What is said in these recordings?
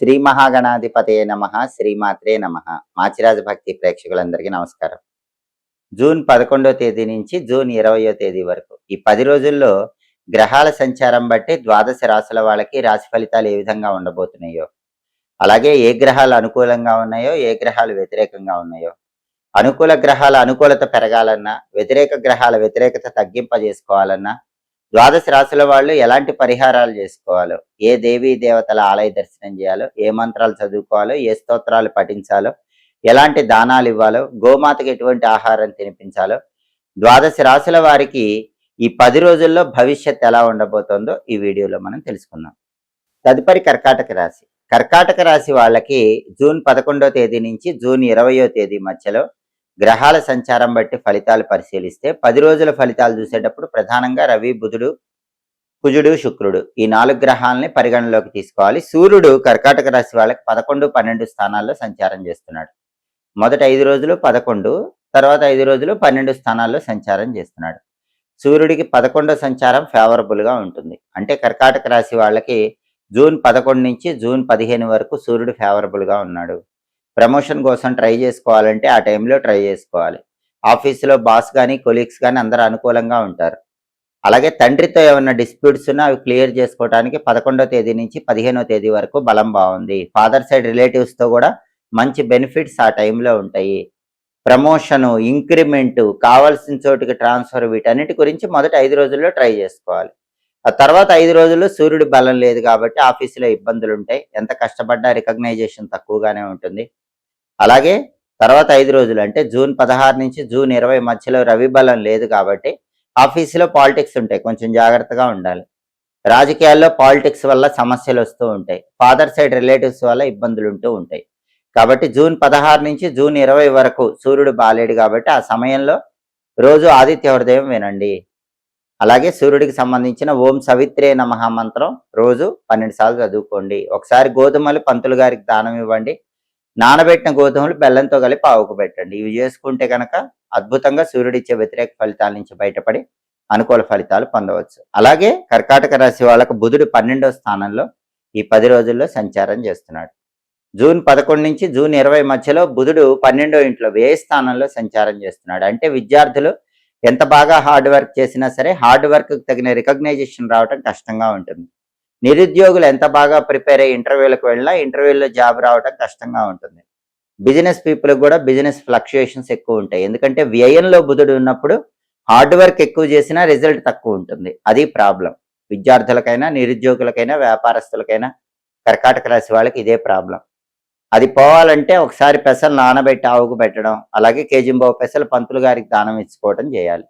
శ్రీ మహాగణాధిపతయే నమః, శ్రీమాత్రే నమః. మాచిరాజ భక్తి ప్రేక్షకులందరికీ నమస్కారం. జూన్ 11వ తేదీ నుంచి జూన్ 20వ తేదీ వరకు ఈ 10 రోజుల్లో గ్రహాల సంచారం బట్టి ద్వాదశ రాశుల వాళ్ళకి రాశి ఫలితాలు ఏ విధంగా ఉండబోతున్నాయో, అలాగే ఏ గ్రహాలు అనుకూలంగా ఉన్నాయో, ఏ గ్రహాలు వ్యతిరేకంగా ఉన్నాయో, అనుకూల గ్రహాల అనుకూలత పెరగాలన్నా, వ్యతిరేక గ్రహాల వ్యతిరేకత తగ్గింపజేసుకోవాలన్నా, ద్వాదశ రాశుల వాళ్ళు ఎలాంటి పరిహారాలు చేసుకోవాలో, ఏ దేవీ దేవతల ఆలయ దర్శనం చేయాలో, ఏ మంత్రాలు చదువుకోవాలో, ఏ స్తోత్రాలు పఠించాలో, ఎలాంటి దానాలు ఇవ్వాలో, గోమాతకి ఎటువంటి ఆహారం తినిపించాలో, ద్వాదశ రాశుల వారికి ఈ 10 రోజుల్లో భవిష్యత్ ఎలా ఉండబోతోందో ఈ వీడియోలో మనం తెలుసుకుందాం. తదుపరి కర్కాటక రాశి. కర్కాటక రాశి వాళ్ళకి జూన్ 11వ తేదీ నుంచి జూన్ 20వ తేదీ మధ్యలో గ్రహాల సంచారం బట్టి ఫలితాలు పరిశీలిస్తే 10 రోజుల ఫలితాలు చూసేటప్పుడు ప్రధానంగా రవి, బుధుడు, కుజుడు, శుక్రుడు ఈ 4 గ్రహాలని పరిగణలోకి తీసుకోవాలి. సూర్యుడు కర్కాటక రాశి వాళ్ళకి 11, 12 స్థానాల్లో సంచారం చేస్తున్నాడు. మొదటి 5 రోజులు 11, తర్వాత 5 రోజులు 12 స్థానాల్లో సంచారం చేస్తున్నాడు. సూర్యుడికి 11వ సంచారం ఫేవరబుల్గా ఉంటుంది. అంటే కర్కాటక రాశి వాళ్ళకి జూన్ 11 నుంచి జూన్ 15 వరకు సూర్యుడు ఫేవరబుల్గా ఉన్నాడు. ప్రమోషన్ కోసం ట్రై చేసుకోవాలంటే ఆ టైంలో ట్రై చేసుకోవాలి. ఆఫీసులో బాస్ కానీ కొలీగ్స్ కానీ అందరూ అనుకూలంగా ఉంటారు. అలాగే తండ్రితో ఏమన్నా డిస్ప్యూట్స్ ఉన్నా అవి క్లియర్ చేసుకోవడానికి 11వ తేదీ నుంచి 15వ తేదీ వరకు బలం బాగుంది. ఫాదర్ సైడ్ రిలేటివ్స్తో కూడా మంచి బెనిఫిట్స్ ఆ టైంలో ఉంటాయి. ప్రమోషను, ఇంక్రిమెంటు, కావాల్సిన చోటుకి ట్రాన్స్ఫర్, వీటన్నిటి గురించి మొదటి 5 రోజుల్లో ట్రై చేసుకోవాలి. ఆ తర్వాత 5 రోజుల్లో సూర్యుడి బలం లేదు కాబట్టి ఆఫీసులో ఇబ్బందులు ఉంటాయి. ఎంత కష్టపడ్డా రికగ్నైజేషన్ తక్కువగానే ఉంటుంది. అలాగే తర్వాత 5 రోజులు అంటే జూన్ 16 నుంచి జూన్ 20 మధ్యలో రవి బలం లేదు కాబట్టి ఆఫీసులో పాలిటిక్స్ ఉంటాయి, కొంచెం జాగ్రత్తగా ఉండాలి. రాజకీయాల్లో పాలిటిక్స్ వల్ల సమస్యలు వస్తూ ఉంటాయి. ఫాదర్ సైడ్ రిలేటివ్స్ వల్ల ఇబ్బందులు ఉంటూ ఉంటాయి. కాబట్టి జూన్ 16 నుంచి జూన్ 20 వరకు సూర్యుడు బాలేడు కాబట్టి ఆ సమయంలో రోజు ఆదిత్య హృదయం వినండి. అలాగే సూర్యుడికి సంబంధించిన ఓం సవిత్రే నమః మంత్రం రోజు 12 సార్లు చదువుకోండి. ఒకసారి గోధుమలు పంతులు గారికి దానం ఇవ్వండి. నానబెట్టిన గోధుమలు బెల్లంతో కలిపి ఆవుకు పెట్టండి. ఇవి చేసుకుంటే కనుక అద్భుతంగా సూర్యుడిచ్చే వ్యతిరేక ఫలితాల నుంచి బయటపడి అనుకూల ఫలితాలు పొందవచ్చు. అలాగే కర్కాటక రాశి వాళ్ళకు బుధుడు 12వ స్థానంలో ఈ 10 రోజుల్లో సంచారం చేస్తున్నాడు. జూన్ 11 నుంచి జూన్ 20 మధ్యలో బుధుడు 12వ ఇంట్లో వ్యయ స్థానంలో సంచారం చేస్తున్నాడు. అంటే విద్యార్థులు ఎంత బాగా హార్డ్ వర్క్ చేసినా సరే హార్డ్ వర్క్ తగిన రికగ్నైజేషన్ రావడం కష్టంగా ఉంటుంది. నిరుద్యోగులు ఎంత బాగా ప్రిపేర్ అయ్యి ఇంటర్వ్యూలకు వెళ్ళినా ఇంటర్వ్యూల్లో జాబ్ రావడం కష్టంగా ఉంటుంది. బిజినెస్ పీపుల్కి కూడా బిజినెస్ ఫ్లక్చుయేషన్స్ ఎక్కువ ఉంటాయి. ఎందుకంటే వ్యయంలో బుధుడు ఉన్నప్పుడు హార్డ్ వర్క్ ఎక్కువ చేసినా రిజల్ట్ తక్కువ ఉంటుంది. అది ప్రాబ్లం. విద్యార్థులకైనా, నిరుద్యోగులకైనా, వ్యాపారస్తులకైనా, కర్కాటక రాశి వాళ్ళకి ఇదే ప్రాబ్లం. అది పోవాలంటే ఒకసారి పెసలు నానబెట్టి ఆవుకు పెట్టడం, అలాగే కేజింబావు పెసలు పంతులు గారికి దానం ఇచ్చుకోవడం చేయాలి.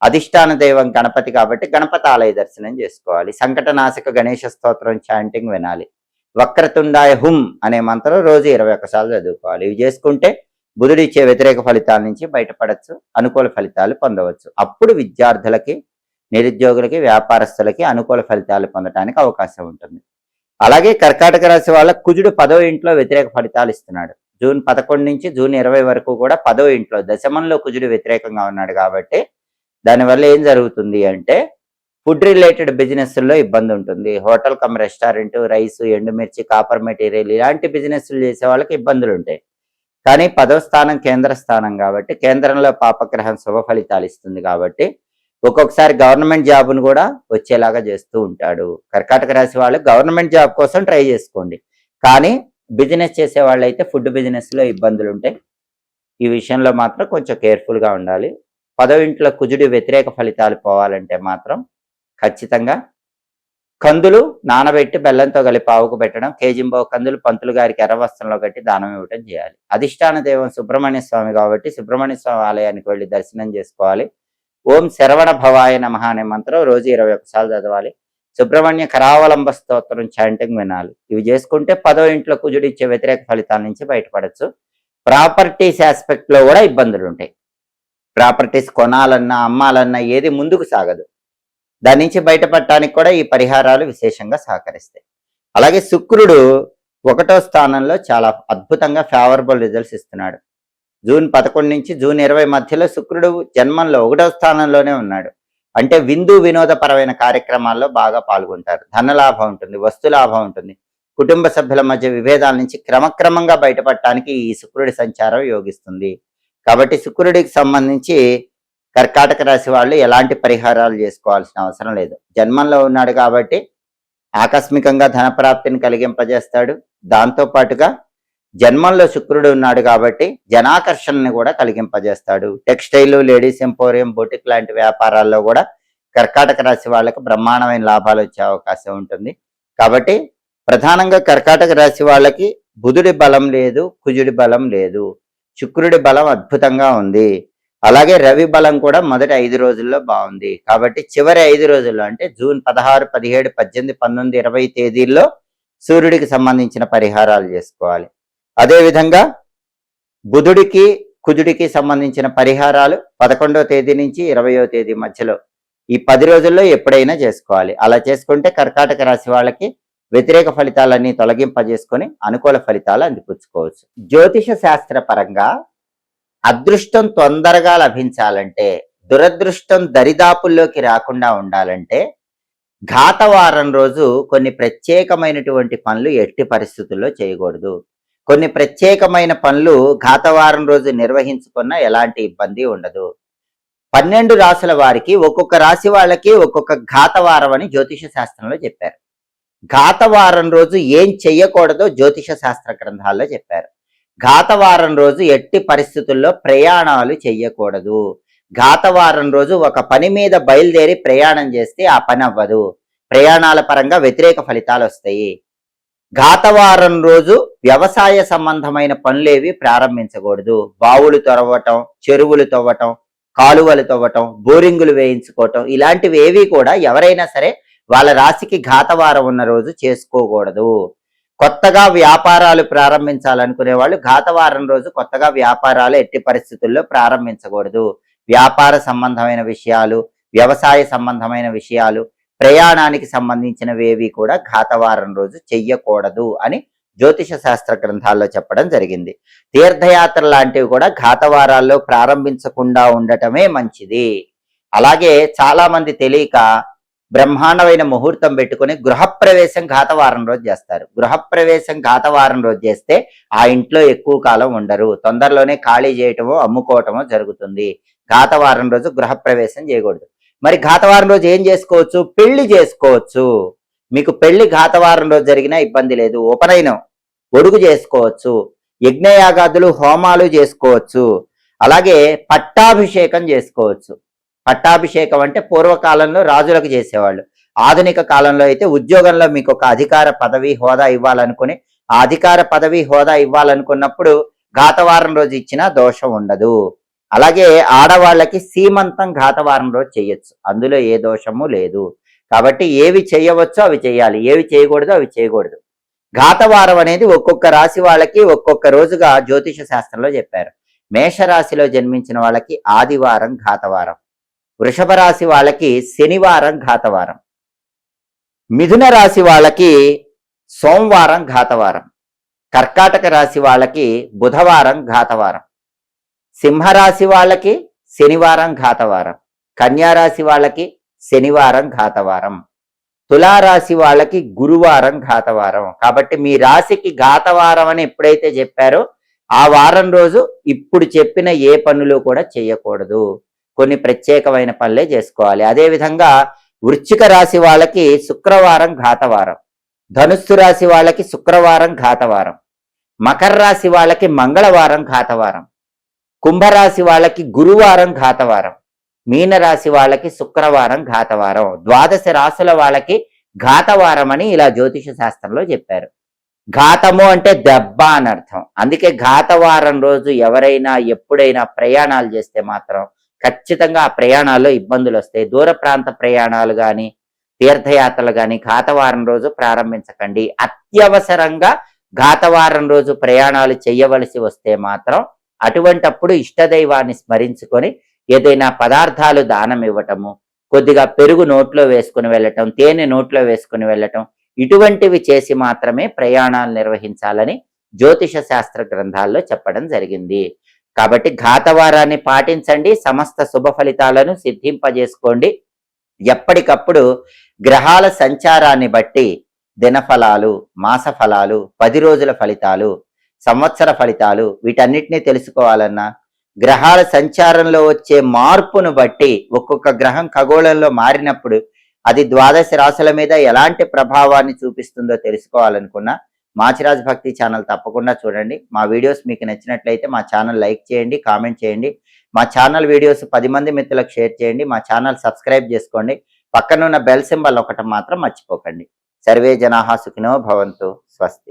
అధిష్టాన దైవం గణపతి కాబట్టి గణపతి ఆలయ దర్శనం చేసుకోవాలి. సంకటనాశక గణేష స్తోత్రం చాంటింగ్ వినాలి. వక్రతుండాయ హుం అనే మంత్రం రోజు 21 సార్లు చదువుకోవాలి. ఇవి చేసుకుంటే బుధుడు ఇచ్చే వ్యతిరేక ఫలితాల నుంచి బయటపడచ్చు, అనుకూల ఫలితాలు పొందవచ్చు. అప్పుడు విద్యార్థులకి, నిరుద్యోగులకి, వ్యాపారస్తులకి అనుకూల ఫలితాలు పొందడానికి అవకాశం ఉంటుంది. అలాగే కర్కాటక రాశి వాళ్ళ కుజుడు 10వ ఇంట్లో వ్యతిరేక ఫలితాలు ఇస్తున్నాడు. జూన్ 11 నుంచి జూన్ 20 వరకు కూడా 10వ ఇంట్లో దశమంలో కుజుడు వ్యతిరేకంగా ఉన్నాడు కాబట్టి దానివల్ల ఏం జరుగుతుంది అంటే ఫుడ్ రిలేటెడ్ బిజినెస్ల్లో ఇబ్బంది ఉంటుంది. హోటల్ కమ్ రెస్టారెంట్, రైస్, ఎండుమిర్చి, కాపర్ మెటీరియల్ ఇలాంటి బిజినెస్లు చేసే వాళ్ళకి ఇబ్బందులు ఉంటాయి. కానీ 10వ స్థానం కేంద్ర స్థానం కాబట్టి కేంద్రంలో పాపగ్రహం శుభ ఫలితాలు ఇస్తుంది కాబట్టి ఒక్కొక్కసారి గవర్నమెంట్ జాబ్ను కూడా వచ్చేలాగా చేస్తూ ఉంటాడు. కర్కాటక రాశి వాళ్ళు గవర్నమెంట్ జాబ్ కోసం ట్రై చేసుకోండి. కానీ బిజినెస్ చేసే వాళ్ళైతే ఫుడ్ బిజినెస్లో ఇబ్బందులు ఉంటాయి. ఈ విషయంలో మాత్రం కొంచెం కేర్ఫుల్గా ఉండాలి. 10వ ఇంట్లో కుజుడి వ్యతిరేక ఫలితాలు పోవాలంటే మాత్రం ఖచ్చితంగా కందులు నానబెట్టి బెల్లంతో కలిపి ఆవుకు పెట్టడం, కేజింబావు కందులు పంతులు గారికి ఎర్ర వస్త్రంలో కట్టి దానం ఇవ్వడం చేయాలి. అధిష్టాన దైవం సుబ్రహ్మణ్య స్వామి కాబట్టి సుబ్రహ్మణ్య స్వామి ఆలయానికి వెళ్ళి దర్శనం చేసుకోవాలి. ఓం శరవణ భవాయ నమః అనే మంత్రం రోజు 21 సార్లు చదవాలి. సుబ్రహ్మణ్య కరావలంబ స్తోత్రం చాంటింగ్ వినాలి. ఇవి చేసుకుంటే 10వ ఇంట్లో కుజుడు ఇచ్చే వ్యతిరేక ఫలితాల నుంచి బయటపడచ్చు. ప్రాపర్టీస్ ఆస్పెక్ట్లో కూడా ఇబ్బందులు ఉంటాయి. ప్రాపర్టీస్ కొనాలన్నా, అమ్మాలన్నా ఏది ముందుకు సాగదు. దాని నుంచి బయటపడటానికి కూడా ఈ పరిహారాలు విశేషంగా సహకరిస్తాయి. అలాగే శుక్రుడు 1వ స్థానంలో చాలా అద్భుతంగా ఫేవరబుల్ రిజల్ట్స్ ఇస్తున్నాడు. జూన్ 11 నుంచి జూన్ 20 మధ్యలో శుక్రుడు జన్మంలో 1వ స్థానంలోనే ఉన్నాడు. అంటే విందు వినోదపరమైన కార్యక్రమాల్లో బాగా పాల్గొంటారు. ధనలాభం ఉంటుంది, వస్తులాభం ఉంటుంది. కుటుంబ సభ్యుల మధ్య విభేదాల నుంచి క్రమక్రమంగా బయటపడటానికి ఈ శుక్రుడి సంచారం యోగిస్తుంది. కాబట్టి శుక్రుడికి సంబంధించి కర్కాటక రాశి వాళ్ళు ఎలాంటి పరిహారాలు చేసుకోవాల్సిన అవసరం లేదు. జన్మంలో ఉన్నాడు కాబట్టి ఆకస్మికంగా ధనప్రాప్తిని కలిగింపజేస్తాడు. దాంతో పాటుగా జన్మంలో శుక్రుడు ఉన్నాడు కాబట్టి జనాకర్షణని కూడా కలిగింపజేస్తాడు. టెక్స్టైల్, లేడీస్ ఎంపోరియం, బొటిక్ లాంటి వ్యాపారాల్లో కూడా కర్కాటక రాశి వాళ్ళకి బ్రహ్మాండమైన లాభాలు వచ్చే అవకాశం ఉంటుంది. కాబట్టి ప్రధానంగా కర్కాటక రాశి వాళ్ళకి బుధుడి బలం లేదు, కుజుడి బలం లేదు, శుక్రుడి బలం అద్భుతంగా ఉంది. అలాగే రవి బలం కూడా మొదటి 5 రోజుల్లో బాగుంది. కాబట్టి చివరి 5 రోజుల్లో అంటే జూన్ 16, 17, 18, 19, 20 తేదీల్లో సూర్యుడికి సంబంధించిన పరిహారాలు చేసుకోవాలి. అదేవిధంగా బుధుడికి కుజుడికి సంబంధించిన పరిహారాలు 11వ తేదీ నుంచి 20వ తేదీ మధ్యలో ఈ 10 రోజుల్లో ఎప్పుడైనా చేసుకోవాలి. అలా చేసుకుంటే కర్కాటక రాశి వాళ్ళకి వ్యతిరేక ఫలితాలన్నీ తొలగింపజేసుకొని అనుకూల ఫలితాలు అందిపుచ్చుకోవచ్చు. జ్యోతిష శాస్త్ర పరంగా అదృష్టం తొందరగా లభించాలంటే, దురదృష్టం దరిదాపుల్లోకి రాకుండా ఉండాలంటే ఘాతవారం రోజు కొన్ని ప్రత్యేకమైనటువంటి పనులు ఎట్టి పరిస్థితుల్లో చేయకూడదు. కొన్ని ప్రత్యేకమైన పనులు ఘాతవారం రోజు నిర్వహించుకున్నా ఎలాంటి ఇబ్బంది ఉండదు. 12 రాశుల వారికి ఒక్కొక్క రాశి వాళ్ళకి ఒక్కొక్క ఘాతవారం అని జ్యోతిష శాస్త్రంలో చెప్పారు. ఘాతవారం రోజు ఏం చెయ్యకూడదో జ్యోతిష శాస్త్ర గ్రంథాల్లో చెప్పారు. ఘాతవారం రోజు ఎట్టి పరిస్థితుల్లో ప్రయాణాలు చెయ్యకూడదు. ఘాతవారం రోజు ఒక పని మీద బయలుదేరి ప్రయాణం చేస్తే ఆ పని అవ్వదు. ప్రయాణాల పరంగా వ్యతిరేక ఫలితాలు వస్తాయి. ఘాతవారం రోజు వ్యవసాయ సంబంధమైన పనులేవి ప్రారంభించకూడదు. బావులు తవ్వటం, చెరువులు తవ్వటం, కాలువలు తవ్వటం, బోరింగులు వేయించుకోవటం ఇలాంటివి ఏవి కూడా ఎవరైనా సరే వాళ్ళ రాశికి ఘాతవారం ఉన్న రోజు చేసుకోకూడదు. కొత్తగా వ్యాపారాలు ప్రారంభించాలనుకునే వాళ్ళు ఘాతవారం రోజు కొత్తగా వ్యాపారాలు ఎట్టి పరిస్థితుల్లో ప్రారంభించకూడదు. వ్యాపార సంబంధమైన విషయాలు, వ్యవసాయ సంబంధమైన విషయాలు, ప్రయాణానికి సంబంధించినవేవి కూడా ఘాతవారం రోజు చెయ్యకూడదు అని జ్యోతిష శాస్త్ర గ్రంథాల్లో చెప్పడం జరిగింది. తీర్థయాత్ర లాంటివి కూడా ఘాతవారాల్లో ప్రారంభించకుండా ఉండటమే మంచిది. అలాగే చాలా మంది తెలియక బ్రహ్మాండమైన ముహూర్తం పెట్టుకుని గృహప్రవేశం ఘాతవారం రోజు చేస్తారు. గృహప్రవేశం ఘాతవారం రోజు చేస్తే ఆ ఇంట్లో ఎక్కువ కాలం ఉండరు. తొందరలోనే ఖాళీ చేయటమో అమ్ముకోవటమో జరుగుతుంది. ఘాతవారం రోజు గృహప్రవేశం చేయకూడదు. మరి ఘాతవారం రోజు ఏం చేసుకోవచ్చు? పెళ్లి చేసుకోవచ్చు. మీకు పెళ్లి ఘాతవారం రోజు జరిగినా ఇబ్బంది లేదు. ఉపనయనం, ఒడుగు చేసుకోవచ్చు. యజ్ఞయాగాదులు, హోమాలు చేసుకోవచ్చు. అలాగే పట్టాభిషేకం చేసుకోవచ్చు. పట్టాభిషేకం అంటే పూర్వకాలంలో రాజులకు చేసేవాళ్ళు. ఆధునిక కాలంలో అయితే ఉద్యోగంలో మీకు ఒక అధికార పదవి హోదా ఇవ్వాలనుకుని ఆ అధికార పదవి హోదా ఇవ్వాలనుకున్నప్పుడు ఘాతవారం రోజు ఇచ్చినా దోషం ఉండదు. అలాగే ఆడవాళ్ళకి సీమంతం ఘాతవారం రోజు చేయొచ్చు. అందులో ఏ దోషము లేదు. కాబట్టి ఏవి చేయవచ్చో అవి చేయాలి, ఏవి చేయకూడదో అవి చేయకూడదు. ఘాతవారం అనేది ఒక్కొక్క రాశి వాళ్ళకి ఒక్కొక్క రోజుగా జ్యోతిష శాస్త్రంలో చెప్పారు. మేషరాశిలో జన్మించిన వాళ్ళకి ఆదివారం ఘాతవారం, వృషభ రాశి వాళ్ళకి శనివారం ఘాతవారం, మిథున రాశి వాళ్ళకి సోమవారం ఘాతవారం, కర్కాటక రాశి వాళ్ళకి బుధవారం ఘాతవారం, సింహరాశి వాళ్ళకి శనివారం ఘాతవారం, కన్యారాశి వాళ్ళకి శనివారం ఘాతవారం, తులారాశి వాళ్ళకి గురువారం ఘాతవారం. కాబట్టి మీ రాశికి ఘాతవారం అని ఎప్పుడైతే చెప్పారో ఆ వారం రోజు ఇప్పుడు చెప్పిన ఏ పనులు కూడా చేయకూడదు. కొన్ని ప్రత్యేకమైన పనులే చేసుకోవాలి. అదేవిధంగా వృశ్చిక రాశి వాళ్ళకి శుక్రవారం ఘాతవారం, ధనుస్సు రాశి వాళ్ళకి శుక్రవారం ఘాతవారం, మకర రాశి వాళ్ళకి మంగళవారం ఘాతవారం, కుంభరాశి వాళ్ళకి గురువారం ఘాతవారం, మీనరాశి వాళ్ళకి శుక్రవారం ఘాతవారం. 12 రాశుల వాళ్ళకి ఘాతవారం అని ఇలా జ్యోతిష శాస్త్రంలో చెప్పారు. ఘాతము అంటే దెబ్బ అని అర్థం. అందుకే ఘాతవారం రోజు ఎవరైనా ఎప్పుడైనా ప్రయాణాలు చేస్తే మాత్రం ఖచ్చితంగా ఆ ప్రయాణాల్లో ఇబ్బందులు వస్తాయి. దూర ప్రాంత ప్రయాణాలు కానీ తీర్థయాత్రలు కానీ ఘాతవారం రోజు ప్రారంభించకండి. అత్యవసరంగా ఘాతవారం రోజు ప్రయాణాలు చేయవలసి వస్తే మాత్రం అటువంటప్పుడు ఇష్టదైవాన్ని స్మరించుకొని ఏదైనా పదార్థాలు దానం ఇవ్వటము, కొద్దిగా పెరుగు నోట్లో వేసుకుని వెళ్ళటం, తేనె నోట్లో వేసుకుని వెళ్ళటం ఇటువంటివి చేసి మాత్రమే ప్రయాణాలు నిర్వహించాలని జ్యోతిష శాస్త్ర గ్రంథాల్లో చెప్పడం జరిగింది. కాబట్టి ఘాతవారాన్ని పాటించండి, సమస్త శుభ ఫలితాలను సిద్ధింపజేసుకోండి. ఎప్పటికప్పుడు గ్రహాల సంచారాన్ని బట్టి దిన ఫలాలు, మాస ఫలాలు, 10 రోజుల ఫలితాలు, సంవత్సర ఫలితాలు వీటన్నిటినీ తెలుసుకోవాలన్నా, గ్రహాల సంచారంలో వచ్చే మార్పును బట్టి ఒక్కొక్క గ్రహం ఖగోళంలో మారినప్పుడు అది ద్వాదశ రాశుల మీద ఎలాంటి ప్రభావాన్ని చూపిస్తుందో తెలుసుకోవాలనుకున్నా మాచిరాజ్ భక్తి ఛానల్ తప్పకుండా చూడండి. మా వీడియోస్ మీకు నచ్చినట్లయితే మా ఛానల్ లైక్ చేయండి, కామెంట్ చేయండి. మా ఛానల్ వీడియోస్ 10 మంది మిత్రులకు షేర్ చేయండి. మా ఛానల్ సబ్స్క్రైబ్ చేసుకోండి. పక్కనున్న బెల్ సింబల్ ఒకటి మాత్రం మర్చిపోకండి. సర్వే జనాః సుఖినో భవంతు. స్వస్తి.